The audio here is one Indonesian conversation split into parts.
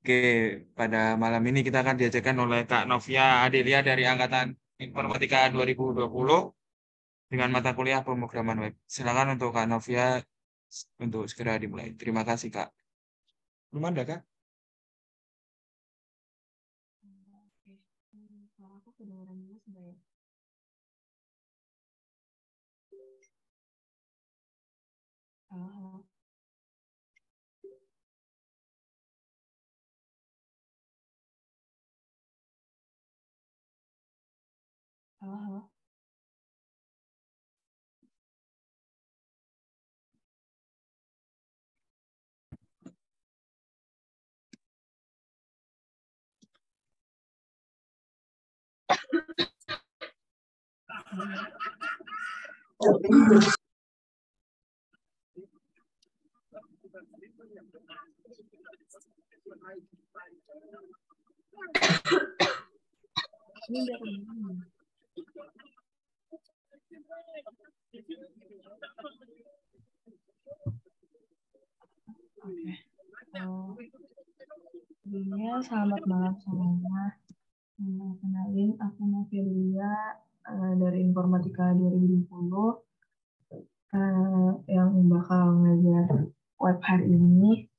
Oke, pada malam ini kita akan diajarkan oleh Kak Novia Adelia dari Angkatan Informatika 2020 dengan mata kuliah pemrograman web. Silakan untuk Kak Novia untuk segera dimulai. Terima kasih, Kak. Belum ada, Kak? Oke, suara aku kedengaran jelas nggak ya? Halo, halo. Halo, halo. Ini udah kedengaran. Oke. Sebelumnya selamat malam semuanya. Kenalin, aku Novelia dari Informatika 2020 yang bakal ngajar web hari ini.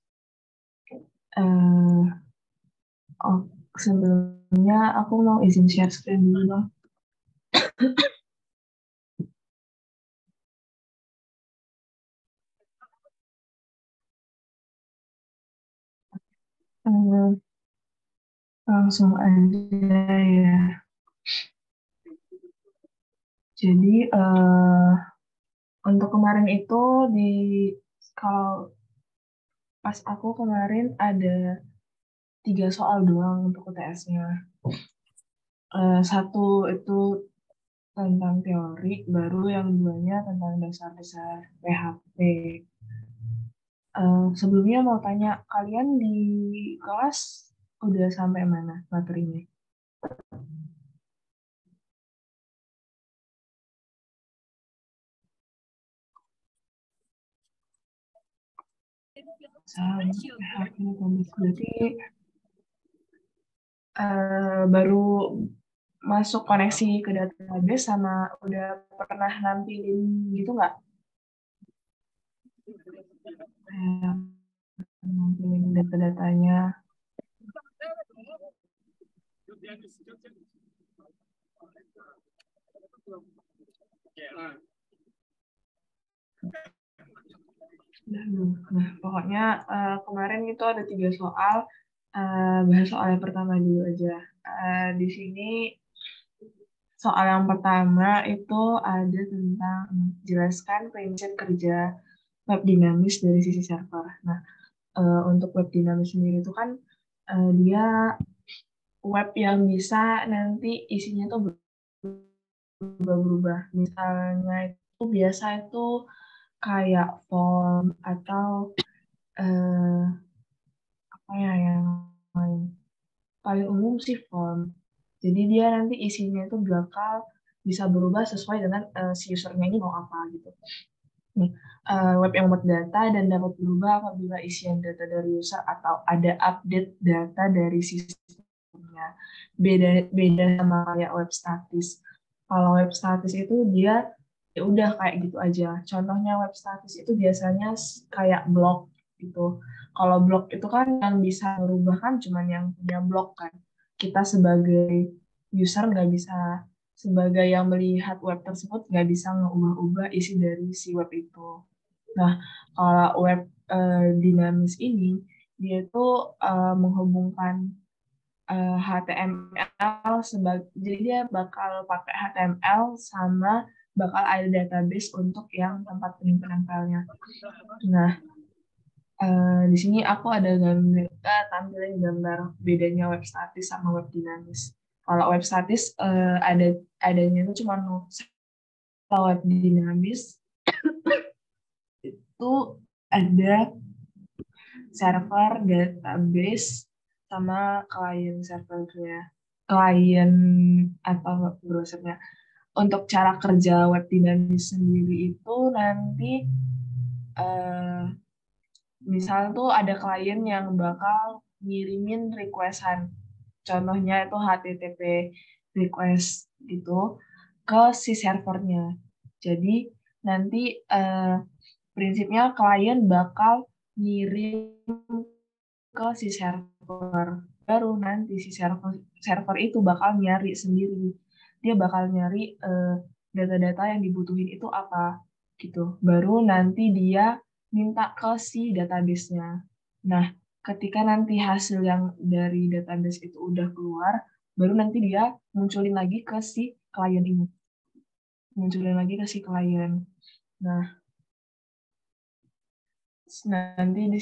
Eh, oh, sebelumnya aku mau izin share screen dulu dong. Eh, Langsung aja ya. Jadi untuk kemarin itu kalau pas aku kemarin ada 3 soal doang untuk UTS-nya. Satu itu tentang teori, baru yang duanya tentang dasar-dasar PHP. Sebelumnya mau tanya, kalian di kelas udah sampai mana materinya? Sampai PHP berarti baru masuk koneksi ke database sama udah pernah nampilin gitu nggak? Nampilin data-datanya. Nah, pokoknya kemarin itu ada 3 soal. Bahas soal yang pertama dulu aja. Di sini soal yang pertama itu ada tentang jelaskan prinsip kerja web dinamis dari sisi server. Nah, untuk web dinamis sendiri itu kan dia web yang bisa nanti isinya tuh berubah-ubah. Misalnya itu biasa itu kayak form atau eh, apa ya yang lain. Paling umum sih form. Jadi dia nanti isinya itu bakal bisa berubah sesuai dengan si usernya ini mau apa gitu. Nih, web yang memuat data dan dapat berubah apabila isian data dari user atau ada update data dari sistemnya. Beda beda sama kayak web statis. Kalau web statis itu dia ya udah kayak gitu aja. Contohnya web statis itu biasanya kayak blog gitu. Kalau blog itu kan yang bisa merubah kan cuman yang punya blog kan. Kita sebagai user nggak bisa, sebagai yang melihat web tersebut nggak bisa mengubah-ubah isi dari si web itu. Nah, kalau web dinamis ini dia itu menghubungkan HTML sebagai, jadi dia bakal pakai HTML sama bakal ada database untuk yang tempat penyimpanan filenya. Nah, di sini aku ada tampilin gambar bedanya web statis sama web dinamis. Kalau web statis adanya itu cuma notes. Kalau web dinamis itu ada server, database, sama klien servernya, klien atau browsernya. Untuk cara kerja web dinamis sendiri itu nanti misal tuh ada klien yang bakal ngirimin requestan. Contohnya itu HTTP request gitu ke si servernya. Jadi nanti prinsipnya klien bakal ngirim ke si server. Baru nanti si server itu bakal nyari sendiri. Dia bakal nyari data-data yang dibutuhin itu apa gitu. Baru nanti dia minta ke si database-nya. Nah, ketika nanti hasil yang dari database itu udah keluar, baru nanti dia munculin lagi ke si klien ini. Munculin lagi ke si klien. Nah, nanti di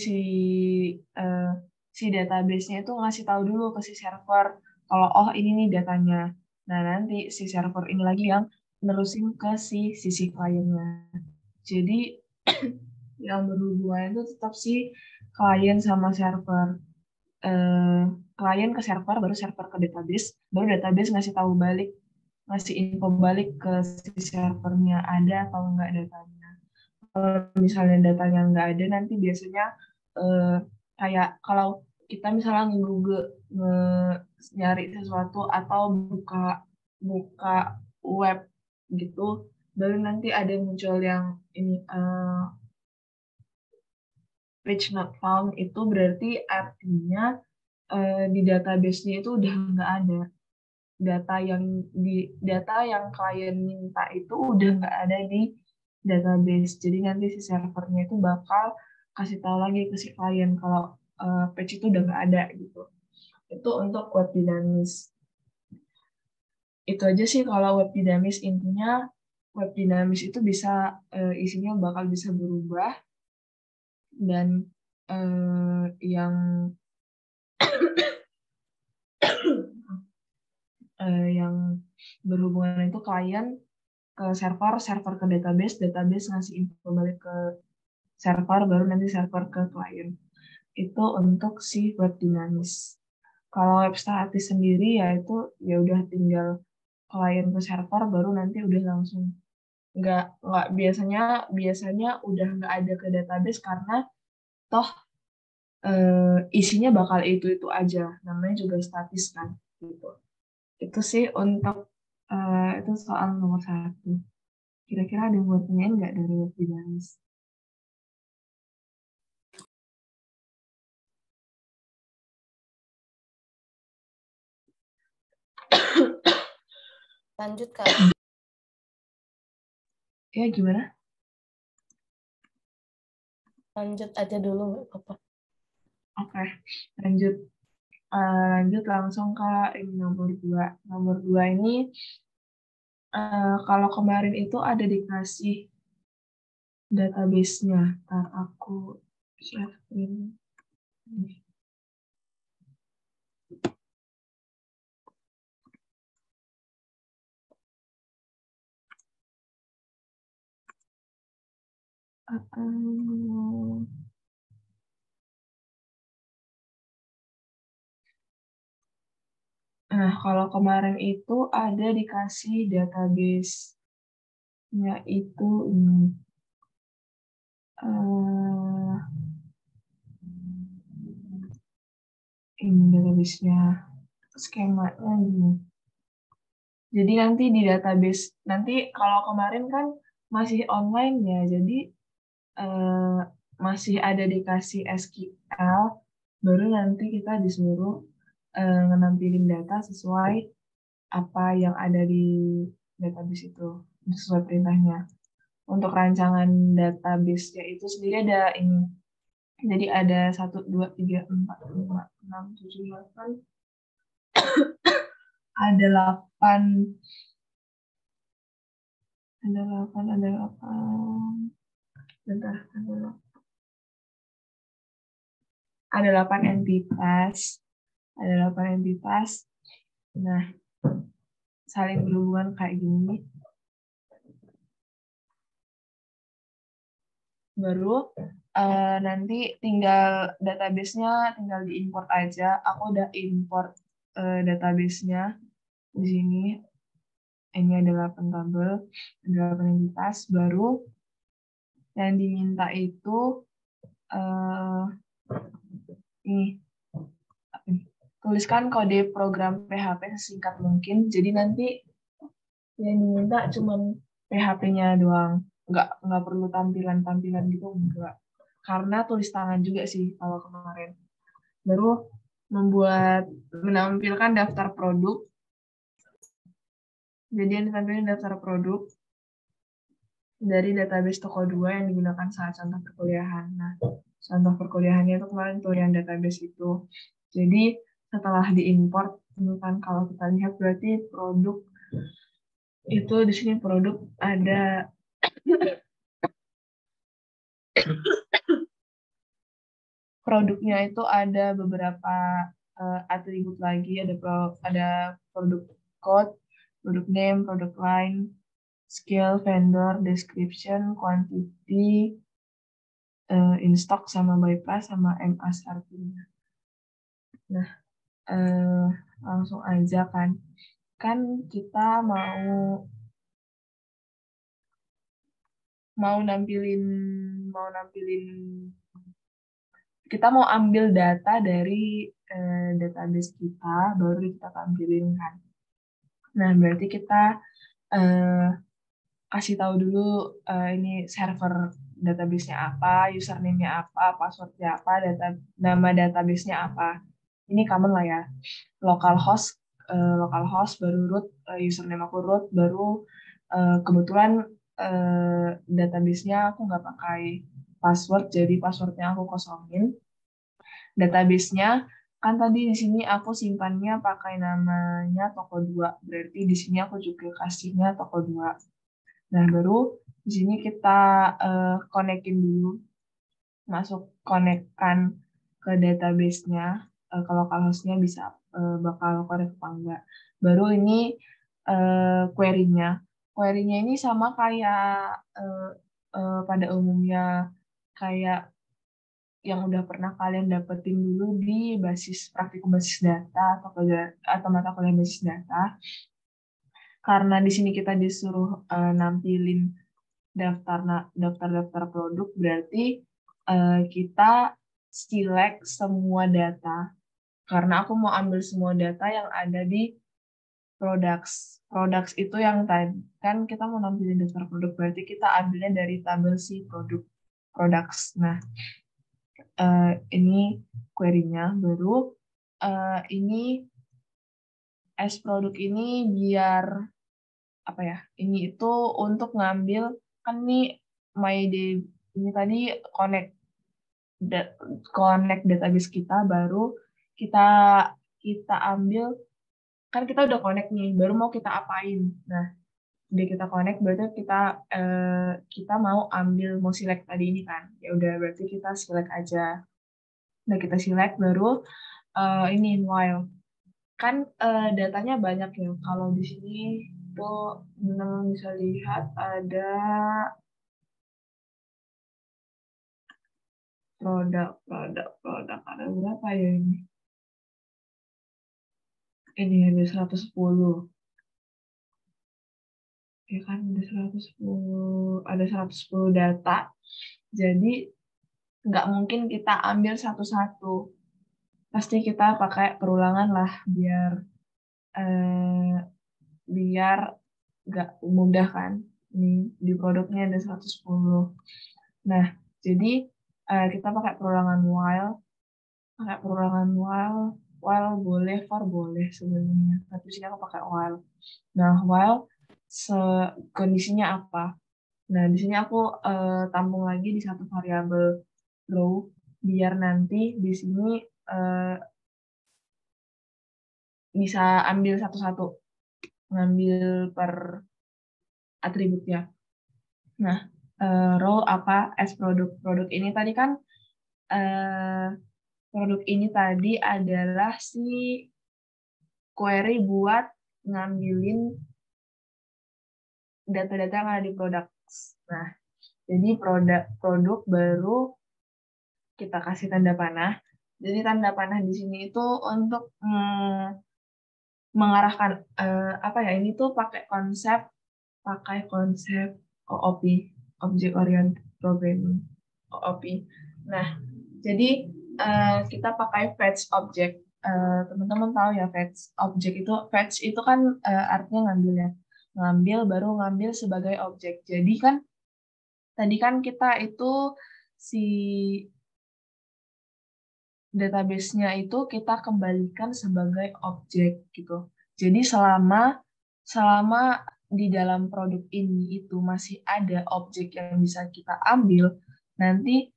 si database-nya itu ngasih tahu dulu ke si server kalau oh ini nih datanya. Nah, nanti si server ini lagi yang nerusin ke si sisi kliennya. Jadi yang berhubungan itu tetap si klien sama server. Klien ke server, baru server ke database, baru database ngasih tahu balik, ngasih info balik ke si servernya ada atau enggak datanya. Kalau misalnya datanya nggak ada, nanti biasanya kayak kalau kita misalnya nge-Google nyari sesuatu atau buka web gitu, baru nanti ada muncul yang ini page not found, itu berarti artinya di database-nya itu udah nggak ada data yang klien minta itu udah nggak ada di database. Jadi nanti si servernya itu bakal kasih tahu lagi ke si klien kalau page itu udah nggak ada gitu. Itu untuk web dinamis. Itu aja sih kalau web dinamis. Intinya web dinamis itu bisa isinya bakal bisa berubah, dan yang yang berhubungan itu klien ke server, server ke database, database ngasih info balik ke server, baru nanti server ke klien. Itu untuk si web dinamis. Kalau web statis sendiri ya itu ya udah tinggal klien ke server, baru nanti udah langsung nggak biasanya udah nggak ada ke database karena toh isinya bakal itu aja, namanya juga statis kan gitu. Itu sih untuk itu soal nomor 1. Kira-kira ada yang mau tanyain nggak dari web dinamis? Lanjut, Kak. Ya, gimana? Lanjut aja dulu, nggak apa-apa. Oke, lanjut. Lanjut langsung ke ini nomor 2. Nomor 2 ini kalau kemarin itu ada dikasih database-nya. Ntar aku share screen. Nah, kalau kemarin itu ada dikasih database-nya itu ini database-nya, skemanya gini. Jadi nanti di database, nanti kalau kemarin kan masih online ya, jadi masih ada dikasih SQL, baru nanti kita disuruh menampilin data sesuai apa yang ada di database itu, sesuai perintahnya. Untuk rancangan database-nya itu sendiri ada ini. Jadi ada 1, 2, 3, 4, 5, 6, 7, 8. Ada 8. Bentar, ada 8 entitas. Nah, saling berhubungan kayak gini. Baru nanti tinggal database-nya tinggal diimport aja. Aku udah import database-nya di sini. Ini ada 8 tabel, ada 8 entitas. Baru yang diminta itu ini tuliskan kode program PHP sesingkat mungkin. Jadi nanti yang diminta cuma PHP-nya doang, nggak perlu tampilan-tampilan gitu, enggak. Karena tulis tangan juga sih kalau kemarin. Baru menampilkan daftar produk. Jadi yang ditampilkan daftar produk dari database toko 2 yang digunakan saat contoh perkuliahan. Nah, contoh perkuliahannya itu kemarin tuh yang database itu. Jadi setelah diimport, ini kan kalau kita lihat berarti produk itu di sini produk ada produknya itu ada beberapa atribut lagi, ada produk code, produk name, produk line, skill, vendor, description, quantity, in stock sama bypass sama MSRP-nya. Nah, langsung aja kan. Kan kita mau nampilin kita mau ambil data dari database kita, baru kita tampilin kan. Nah, berarti kita kasih tahu dulu ini server database-nya apa, username-nya apa, password-nya apa, nama database-nya apa. Ini common lah ya. Localhost baru root, username aku root, baru kebetulan database-nya aku nggak pakai password, jadi password-nya aku kosongin. Database-nya kan tadi di sini aku simpannya pakai namanya toko 2, berarti di sini aku juga kasihnya toko 2. Nah, baru di sini kita connect-in dulu, connect-kan ke database-nya, ke localhost-nya bisa bakal connect apa enggak. Baru ini query-nya. Query-nya ini sama kayak pada umumnya kayak yang udah pernah kalian dapetin dulu di praktikum basis data atau mata kuliah basis data. Karena di sini kita disuruh nampilin daftar produk, berarti kita select semua data. Karena aku mau ambil semua data yang ada di products. Products itu yang tadi kan kita mau nampilin daftar produk, berarti kita ambilnya dari tabel si products. Nah, ini query-nya, baru ini produk ini biar apa ya? Ini itu untuk ngambil kan ini ini tadi connect database kita, baru kita ambil kan kita udah connect nih, baru mau kita apain? Nah, udah kita connect berarti kita mau select tadi ini kan, ya udah berarti kita select aja. Nah, kita select baru ini while kan datanya banyak ya. Kalau di sini tuh teman-teman bisa lihat ada produk ada berapa ya ini? Ini ada 110. Ya kan ada 110 data. Jadi nggak mungkin kita ambil satu-satu. Pasti kita pakai perulangan lah biar nggak mudah kan. Ini di produknya ada 110. Nah, jadi kita pakai perulangan while boleh, for boleh sebenarnya. Tapi sini aku pakai while. Nah, while kondisinya apa? Nah, di sini aku tampung lagi di satu variabel row biar nanti di sini bisa ambil satu-satu, ngambil per atributnya. Nah, row apa? As produk ini tadi kan produk ini tadi adalah si query buat ngambilin data-data yang ada di produk. Nah, jadi produk baru kita kasih tanda panah. Jadi tanda panah di sini itu untuk mengarahkan apa ya? Ini tuh pakai konsep OOP, Object Oriented Programming, OOP. Nah, jadi kita pakai fetch object. teman-teman tahu ya fetch itu kan artinya ngambil ya. Ngambil baru ngambil sebagai objek. Jadi kan tadi kan kita itu si database-nya itu kita kembalikan sebagai objek gitu. Jadi selama di dalam produk ini itu masih ada objek yang bisa kita ambil, nanti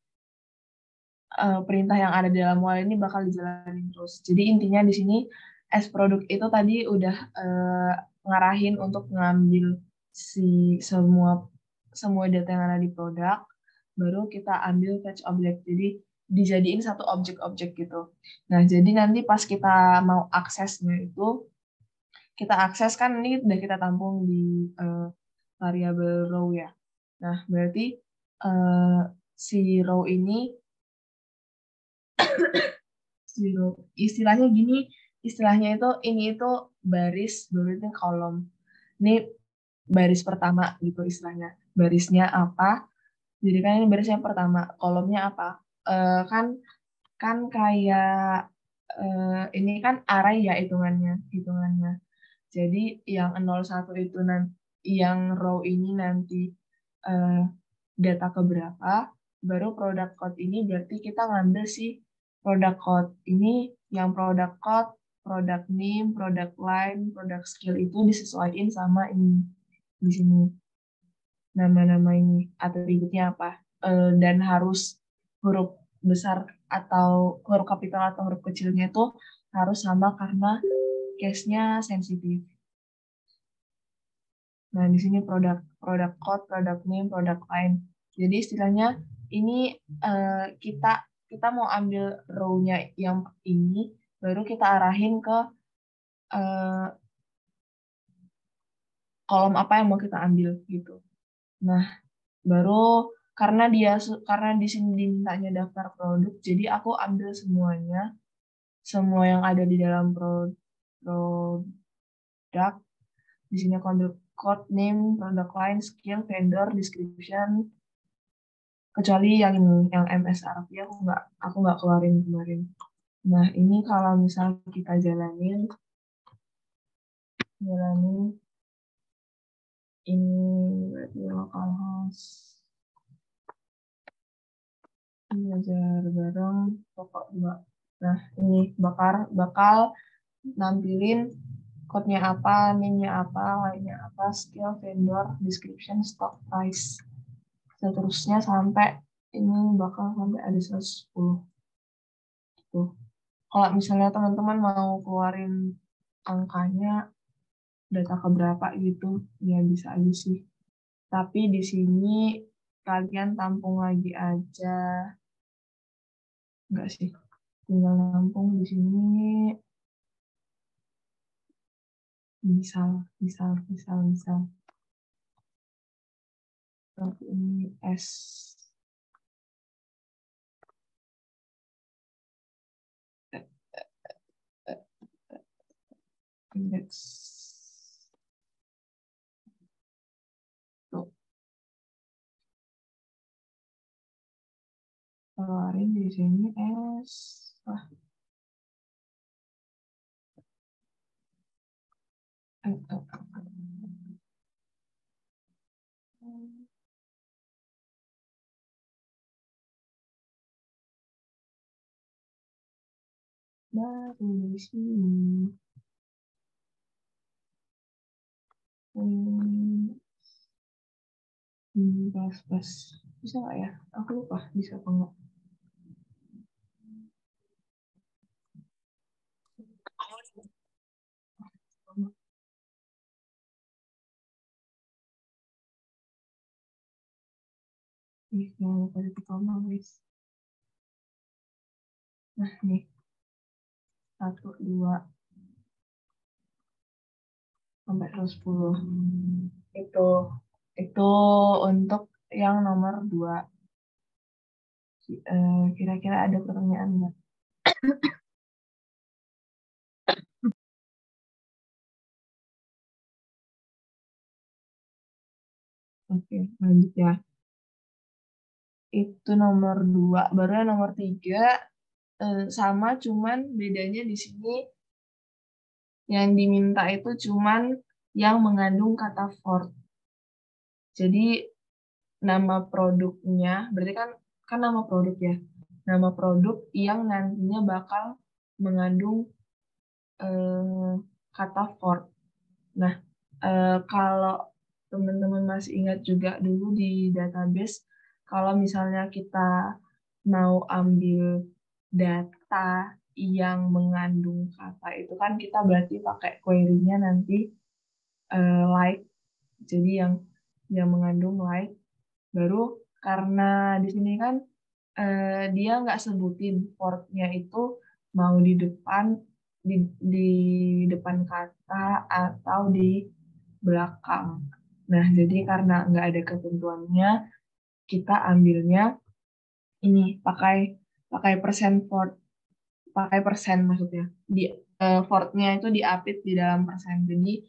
perintah yang ada di dalam while ini bakal dijalanin terus. Jadi intinya di sini as produk itu tadi udah ngarahin untuk ngambil si semua data yang ada di produk, baru kita ambil fetch object. Jadi dijadiin satu objek-objek gitu. Nah, jadi nanti pas kita mau aksesnya itu, kita akses kan ini udah kita tampung di variabel row ya. Nah, berarti si row ini istilahnya gini, istilahnya itu ini itu baris, baru itu kolom. Ini baris pertama gitu istilahnya. Barisnya apa? Jadi kan ini barisnya pertama, kolomnya apa? Kan kayak ini kan array ya hitungannya. Jadi yang 01 itu nanti yang row ini nanti data keberapa, baru product code ini berarti kita ngambil sih product code ini, yang product code, product name, product line, product skill itu disesuaikan sama ini di sini nama-nama ini atributnya apa, dan harus huruf besar atau huruf kapital atau huruf kecilnya itu harus sama karena case-nya sensitif. Nah, di sini product code, product name, product line. Jadi istilahnya ini kita mau ambil row-nya yang ini, baru kita arahin ke kolom apa yang mau kita ambil gitu. Nah, baru karena di sini dimintanya daftar produk, jadi aku ambil semuanya, semua yang ada di dalam produk. Di sini aku ambil code name, product line, skill, vendor, description, kecuali yang ini, yang MSRP aku nggak keluarin kemarin. Nah, ini kalau misal kita jalanin ini berarti localhost. Ini belajar bareng pokok 2. Nah, ini bakal nampilin code-nya apa, name-nya apa, line-nya apa, skill, vendor, description, stock price. Seterusnya sampai ini bakal sampai ada 110. Gitu. Kalau misalnya teman-teman mau keluarin angkanya, data keberapa gitu, ya bisa aja sih. Tapi di sini kalian tampung lagi aja. Enggak sih, tinggal tampung di sini. Misal. Tapi ini S. Index. Tuh. Keluarin di sini S. Baru di sini. Pas. Bisa nggak ya? Aku lupa bisa apa nggak. Jangan lupa di koma, guys. Nah, nih. 1, 2, sampai 110. Itu untuk yang nomor 2. Kira-kira ada pertanyaan nggak? Oke, lanjut ya. Itu nomor 2. Baru yang nomor 3 sama, cuman bedanya di sini yang diminta itu cuman yang mengandung kata for. Jadi nama produknya, berarti kan nama produk ya. Nama produk yang nantinya bakal mengandung kata for. Nah, kalau teman-teman masih ingat juga dulu di database, kalau misalnya kita mau ambil data yang mengandung kata itu kan kita berarti pakai query-nya nanti like. Jadi yang mengandung like. Baru karena di sini kan dia nggak sebutin for-nya itu mau di depan kata atau di belakang. Nah, jadi karena nggak ada ketentuannya, kita ambilnya ini pakai persen for, pakai persen maksudnya. Di for-nya itu diapit di dalam persen. Jadi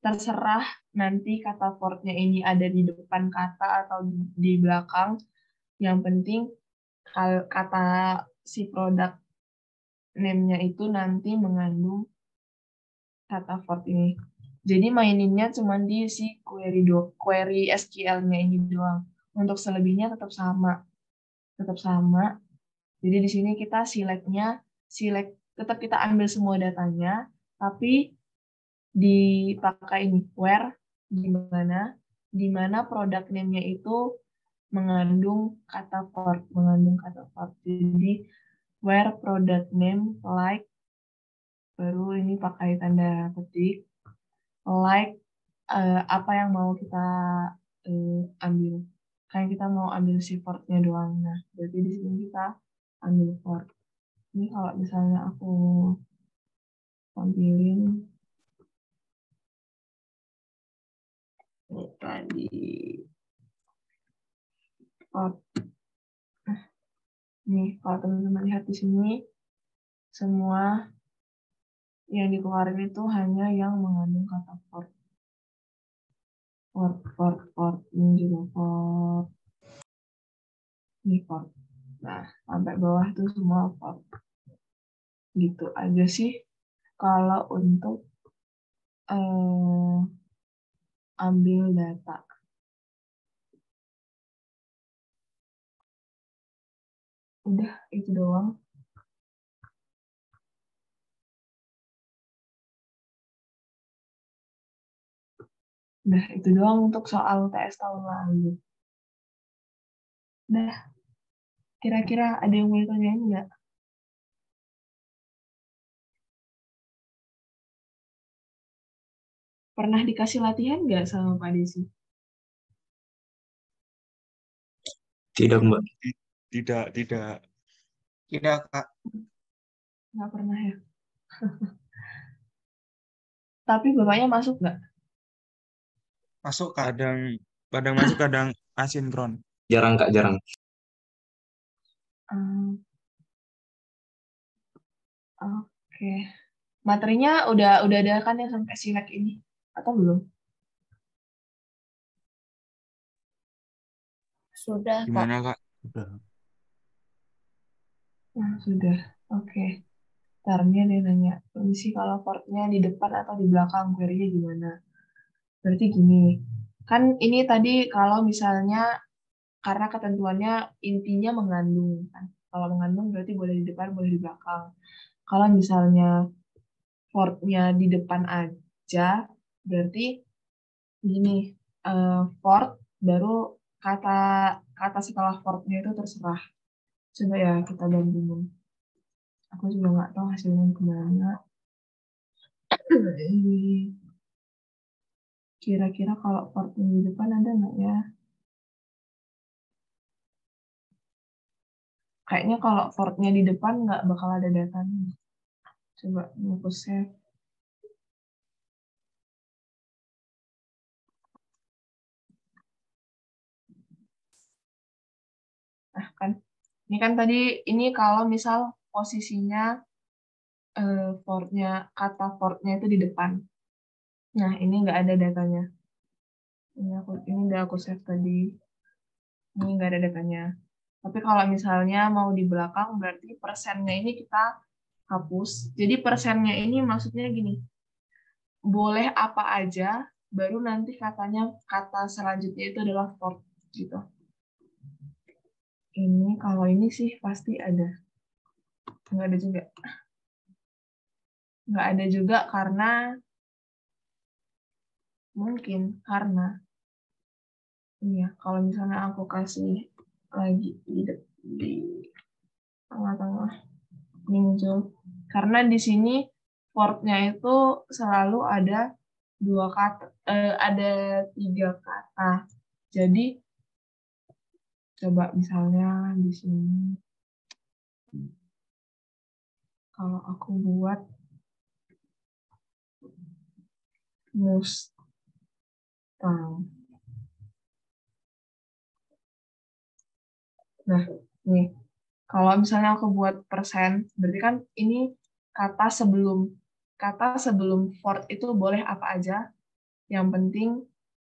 terserah nanti kata for-nya ini ada di depan kata atau di belakang. Yang penting kata si produk name-nya itu nanti mengandung kata for ini. Jadi maininnya cuma di si query SQL-nya ini doang. Untuk selebihnya tetap sama. Tetap sama. Jadi di sini kita tetap kita ambil semua datanya, tapi dipakai ini where di mana produk name-nya itu mengandung kata for. Jadi where product name like, baru ini pakai tanda petik like apa yang mau kita ambil. Kayak kita mau ambil si for-nya doang. Nah, berarti di sini kita ambil for. Ini kalau misalnya aku tampilin tadi for. Nih, kalau teman-teman lihat di sini, semua yang dikeluarin itu hanya yang mengandung kata for. For. Ini juga for. Ini for. Nah, sampai bawah itu semua for. Gitu aja sih kalau untuk ambil data. Udah, itu doang. Udah, itu doang untuk soal UTS tahun lalu. Udah, kira-kira ada yang mau tanyain nggak? Pernah dikasih latihan nggak sama Pak Desi? Tidak, Mbak. Tidak. Tidak, Kak. Nggak pernah ya? Tapi bapaknya masuk nggak? Masuk, Kak. Kadang masuk, kadang asinkron. Jarang, Kak, jarang. Oke. Materinya udah ada kan yang sampai silek ini? Atau belum? Sudah, Kak. Gimana, Kak? Nah, sudah. Oke. Ntar dia nanya, permisi kalau portnya di depan atau di belakang, query-nya gimana? Berarti gini, kan ini tadi kalau misalnya karena ketentuannya intinya mengandung kan. Kalau mengandung berarti boleh di depan, boleh di belakang. Kalau misalnya portnya di depan aja, berarti gini, port baru kata kata setelah portnya itu terserah. Coba ya kita bandingin. Aku juga nggak tahu hasilnya gimana. Kira-kira kalau portnya di depan ada nggak ya? Kayaknya kalau portnya di depan nggak bakal ada datanya. Coba aku save. Nah kan, ini kan tadi ini kalau misal posisinya kata portnya itu di depan. Nah ini nggak ada datanya. Ini udah aku save tadi. Ini nggak ada datanya. Tapi kalau misalnya mau di belakang, berarti persennya ini kita hapus. Jadi persennya ini maksudnya gini, boleh apa aja, baru nanti kata selanjutnya itu adalah for gitu. Ini kalau ini sih pasti ada. Nggak ada juga. Nggak ada juga karena mungkin karena ini ya, kalau misalnya aku kasih lagi di tengah-tengah muncul. Karena di sini for-nya itu selalu ada dua kata, ada 3 kata. Jadi coba misalnya di sini kalau aku buat Mustang. Nah, nih. Kalau misalnya aku buat persen, berarti kan ini kata sebelum for itu boleh apa aja. Yang penting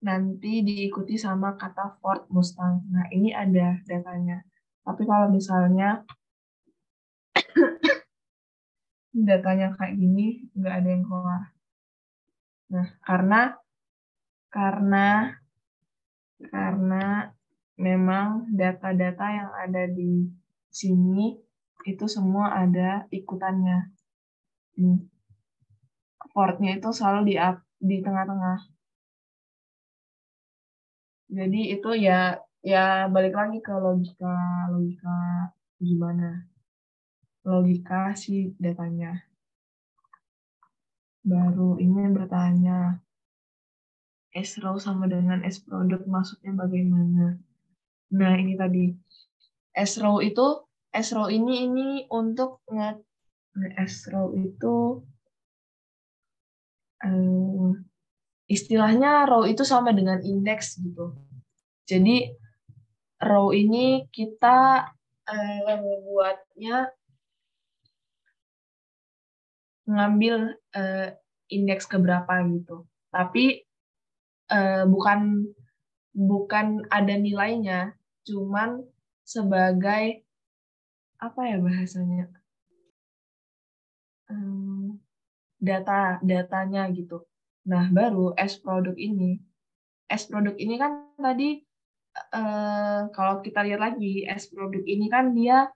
nanti diikuti sama kata Ford Mustang. Nah, ini ada datanya. Tapi kalau misalnya datanya kayak gini, nggak ada yang keluar. Nah, karena memang data-data yang ada di sini itu semua ada ikutannya. Ford-nya itu selalu di tengah-tengah. Jadi itu ya balik lagi ke logika gimana logika si datanya. Baru ini bertanya S-row sama dengan S-product maksudnya bagaimana? Nah, ini tadi S-row ini untuk S-row itu istilahnya row itu sama dengan indeks gitu. Jadi row ini kita membuatnya ngambil indeks keberapa gitu. Tapi bukan ada nilainya, cuman sebagai apa ya bahasanya, datanya gitu. Nah, baru S produk ini kan tadi kalau kita lihat lagi S produk ini kan dia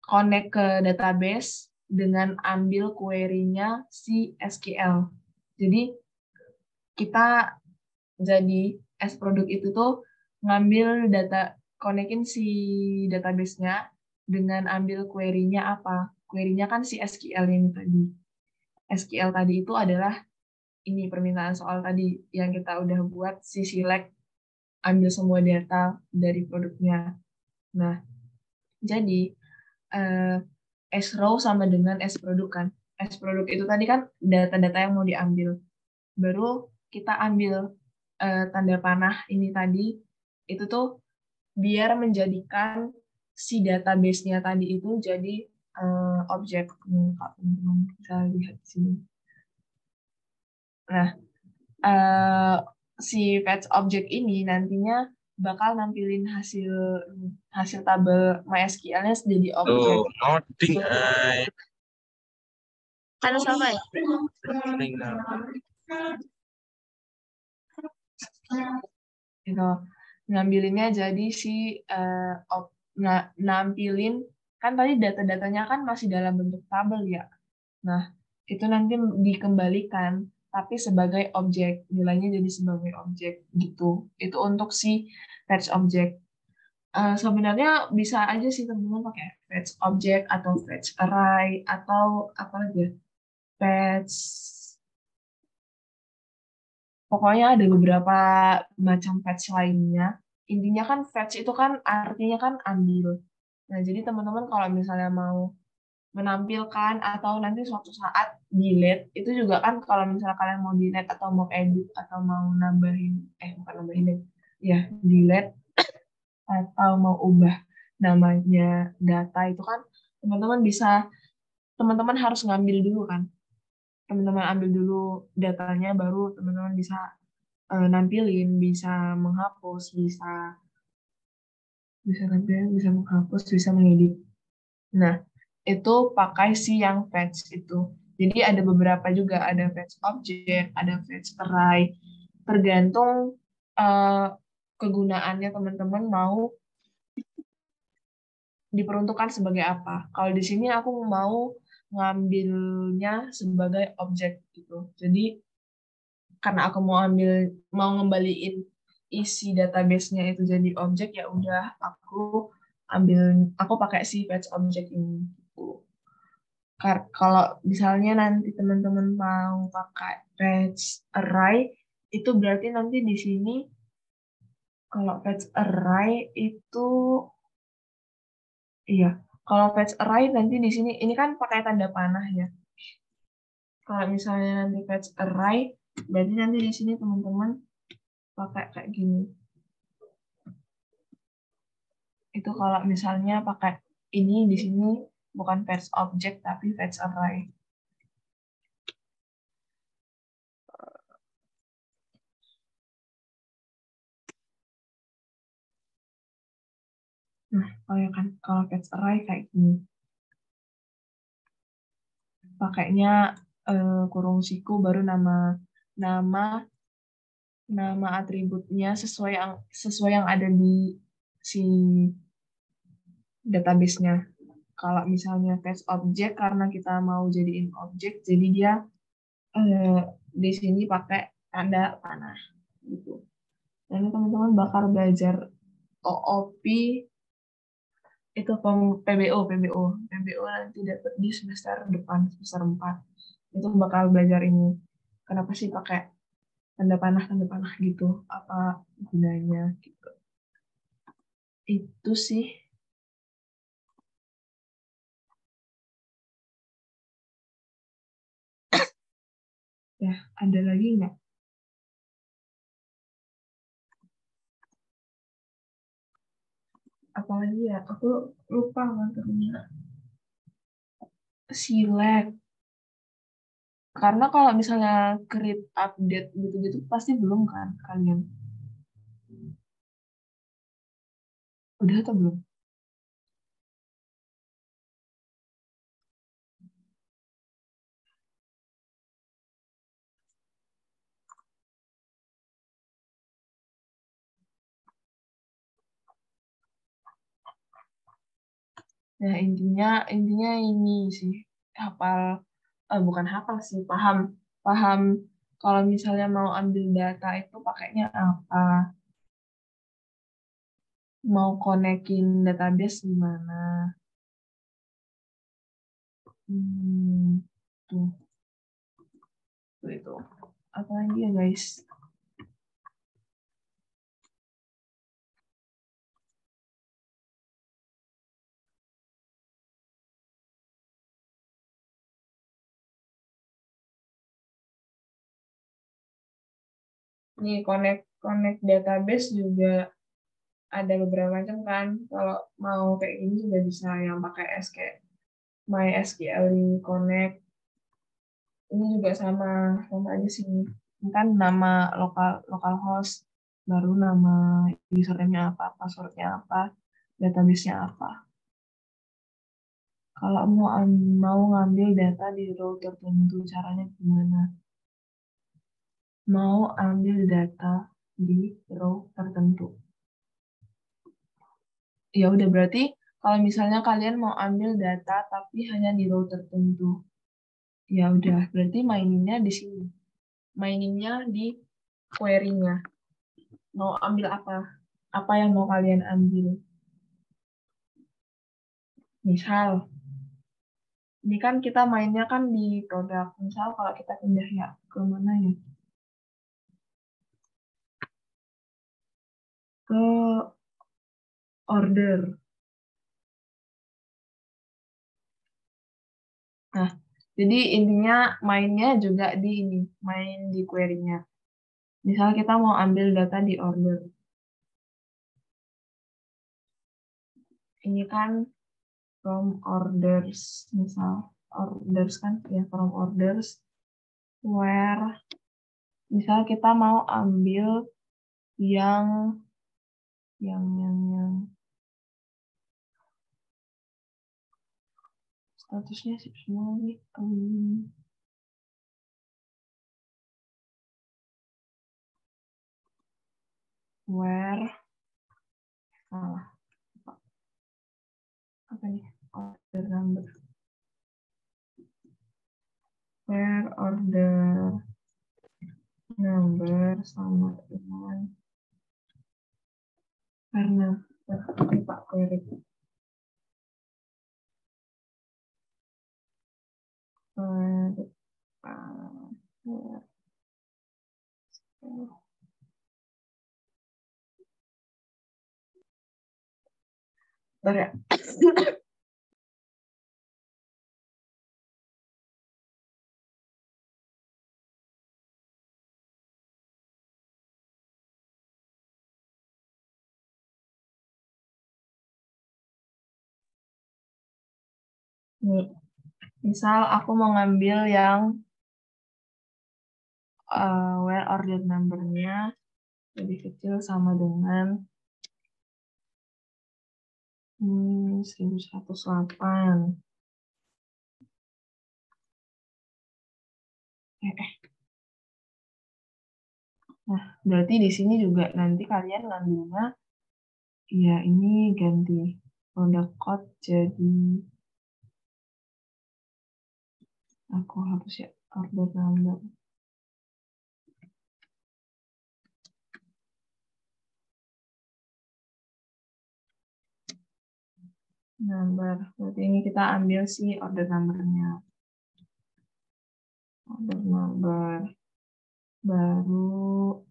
connect ke database dengan ambil query-nya si SQL. Jadi kita jadi S produk itu tuh ngambil data, konekin si database-nya dengan ambil query-nya apa? Query-nya kan si SQL ini tadi. SQL tadi itu adalah ini permintaan soal tadi yang kita udah buat si select ambil semua data dari produknya. Nah, jadi S-row sama dengan S-produk kan. S-produk itu tadi kan data-data yang mau diambil. Baru kita ambil tanda panah ini tadi, itu tuh biar menjadikan si database-nya tadi itu jadi objek. Teman-teman bisa lihat di sini. Nah, si fetch object ini nantinya bakal nampilin hasil tabel MySQL-nya jadi objek. Tuh, noting. Ada sama ya? Gitu. Ngambilinnya jadi si nampilin kan tadi data-datanya kan masih dalam bentuk tabel ya. Nah, itu nanti dikembalikan tapi sebagai objek, nilainya jadi sebagai objek gitu. Itu untuk si fetch object. Sebenarnya bisa aja sih teman-teman pakai fetch object atau fetch array atau apa lagi ya? Fetch. Pokoknya ada beberapa macam fetch lainnya. Intinya kan fetch itu kan artinya kan ambil. Nah, jadi teman-teman kalau misalnya mau menampilkan atau nanti suatu saat delete, itu juga kan kalau misalnya kalian mau delete atau mau edit atau mau nambahin, bukan nambahin deh, ya delete atau mau ubah namanya data itu kan teman-teman harus ngambil dulu kan. Teman-teman ambil dulu datanya baru teman-teman bisa nampilin, bisa menghapus, bisa bisa tampil, bisa menghapus, bisa mengedit. Nah, itu pakai si yang fetch itu. Jadi ada beberapa juga, ada fetch object, ada fetch array, tergantung kegunaannya teman-teman mau diperuntukkan sebagai apa. Kalau di sini aku mau ngambilnya sebagai objek gitu. Jadi karena aku mau ngembaliin isi database-nya itu jadi objek, ya udah aku pakai si fetch object ini gitu. Kalau misalnya nanti teman-teman mau pakai fetch array, itu berarti nanti di sini kalau fetch array itu, iya, kalau fetch array nanti di sini ini kan pakai tanda panah ya. Kalau misalnya nanti fetch array, berarti nanti di sini teman-teman pakai kayak gini. Itu kalau misalnya pakai ini di sini bukan fetch object tapi fetch array. Nah, kalau fetch array kayak gini. Pakainya kurung siku baru nama atributnya sesuai yang ada di si database-nya. Kalau misalnya fetch object karena kita mau jadiin objek, jadi dia di sini pakai tanda panah gitu. Dan teman-teman bakal belajar OOP itu PBO nanti dapat di semester depan, semester 4. Itu bakal belajar ini. Kenapa sih pakai tanda panah gitu? Apa gunanya gitu. Itu sih. Ya, ada lagi nggak? Apalagi ya, aku lupa materinya. Select. Karena kalau misalnya create update gitu-gitu pasti belum kan kalian? Udah atau belum? Nah, intinya ini sih, bukan hafal sih, paham kalau misalnya mau ambil data itu pakainya apa, mau konekin database gimana. Hmm, tuh, itu. Apa lagi ya guys? Nih connect database juga ada beberapa macam kan. Kalau mau kayak gini juga bisa yang pakai MySQL Connect. Ini juga sama aja sih. Ini kan nama localhost, baru nama username-nya apa, password-nya apa, database-nya apa. Kalau mau ngambil data di row tertentu, caranya gimana? Mau ambil data di row tertentu. Ya udah berarti kalau misalnya kalian mau ambil data tapi hanya di row tertentu, ya udah berarti maininnya di sini. Maininnya di query-nya. Mau ambil apa? Apa yang mau kalian ambil? Misal, ini kan kita mainnya kan di produk. Misal kalau kita pindah ya ke mana ya? Ke order. Nah, jadi intinya mainnya juga di ini, main di query-nya. Misal kita mau ambil data di order. Ini kan from orders, misal orders kan ya, from orders where misal kita mau ambil yang statusnya sip semua nih. Where salah apa nih, order number, where order number sama dengan karena ini Pak query Bentar ya. Nih, misal aku mau ngambil yang where order number-nya lebih kecil sama dengan 1108. Nah, berarti di sini juga nanti kalian ngambilnya, ya ini ganti product code jadi, aku hapus ya, order number. Number, berarti ini kita ambil si order number-nya. Order number, baru,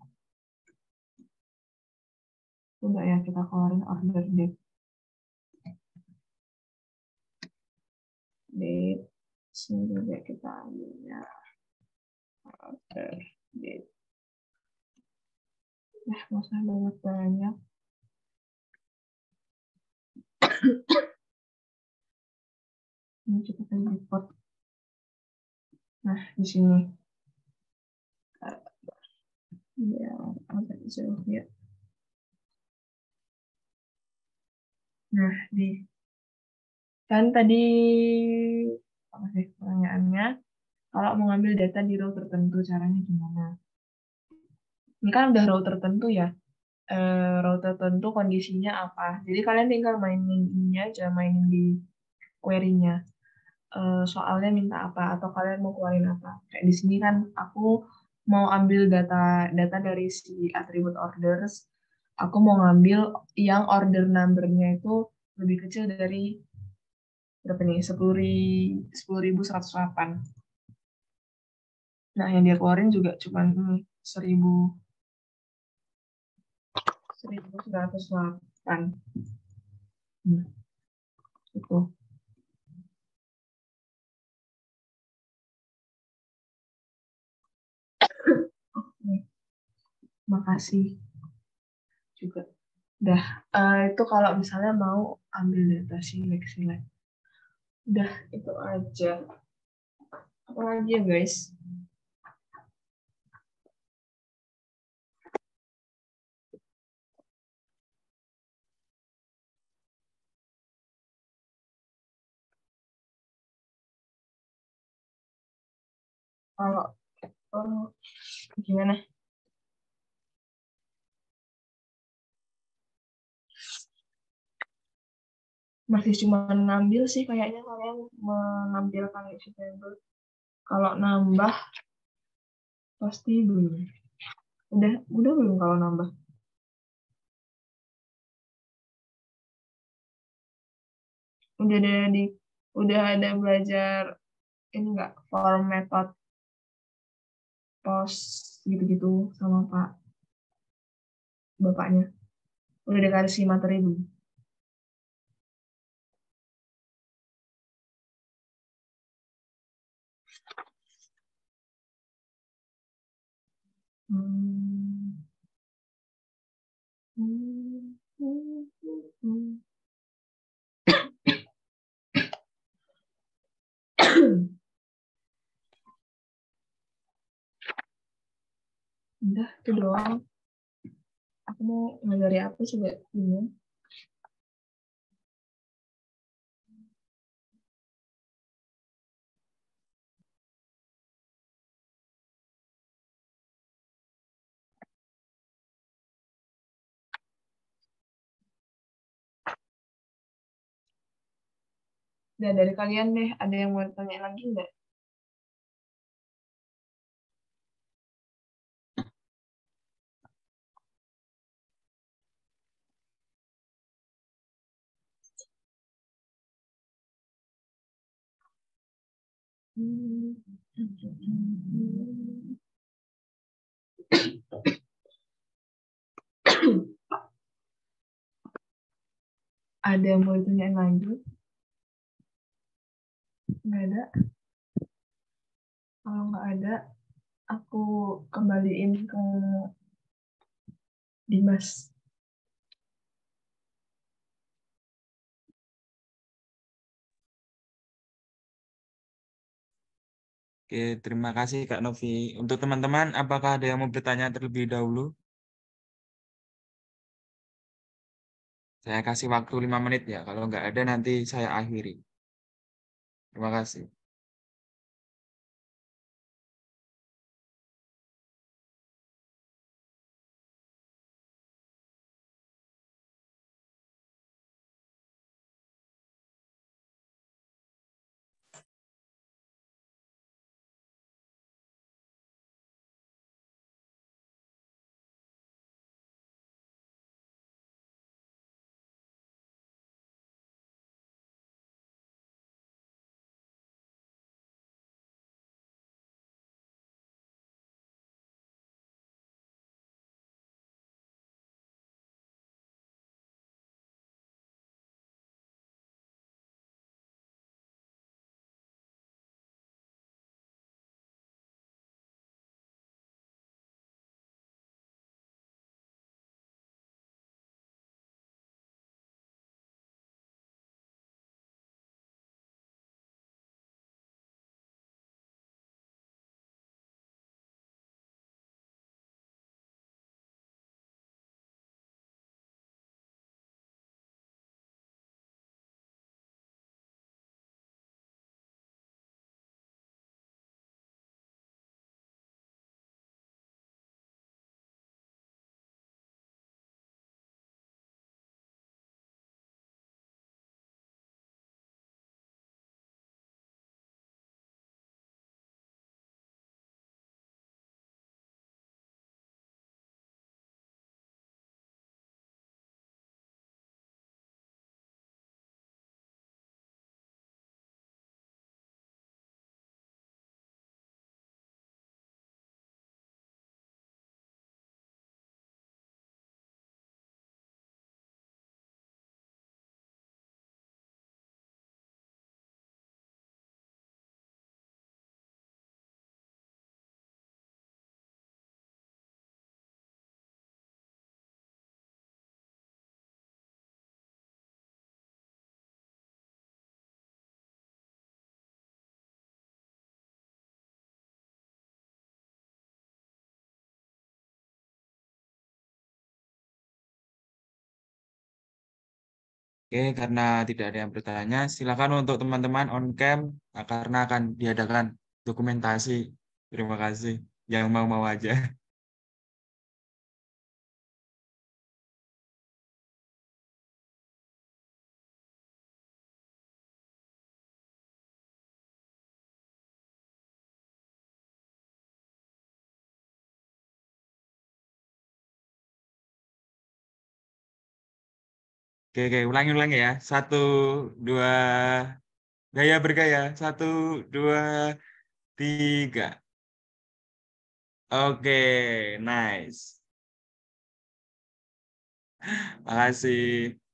coba ya kita keluarin order date. Date, sini juga kita ambilnya order date. Nggak usah banyak-banyak. Ini kita akan report. Nah, di sini. Ya, agak jauh ya. Nah, kan tadi apa sih pertanyaannya? Kalau mengambil data di row tertentu, caranya gimana? Ini kan udah row tertentu ya. Row tertentu kondisinya apa? Jadi kalian tinggal mainin ini aja, mainin di query-nya. Soalnya minta apa atau kalian mau keluarin apa? Kayak di sini kan aku mau ambil data dari si attribute orders. Aku mau ngambil yang order number-nya itu lebih kecil dari berapa nih? 10.108. Nah, yang dia keluarin juga cuma ini 1.108. Itu. Makasih juga. Udah, itu kalau misalnya mau ambil data select. Udah, itu aja. Apa lagi ya, guys? Kalau gimana? Masih cuma ngambil sih kayaknya kalian menampilkan isi table. Kalau nambah pasti belum. Udah belum kalau nambah? Udah ada belajar ini enggak form method post gitu-gitu sama bapaknya. Udah dikasih materi belum? Udah, itu doang. Aku mau ngajari apa coba bingung. Nah, dari kalian deh, ada yang mau tanya lagi nggak? Ada yang mau ditanyain lagi? Nggak ada? Kalau nggak ada, aku kembaliin ke Dimas. Oke, terima kasih Kak Novi. Untuk teman-teman, apakah ada yang mau bertanya terlebih dahulu? Saya kasih waktu 5 menit ya. Kalau nggak ada, nanti saya akhiri. Terima kasih. Oke, karena tidak ada yang bertanya, silakan untuk teman-teman on cam karena akan diadakan dokumentasi. Terima kasih. Yang mau-mau aja. Oke, ulangi ya. Satu, dua, gaya bergaya. Satu, dua, tiga. Oke, nice. Makasih.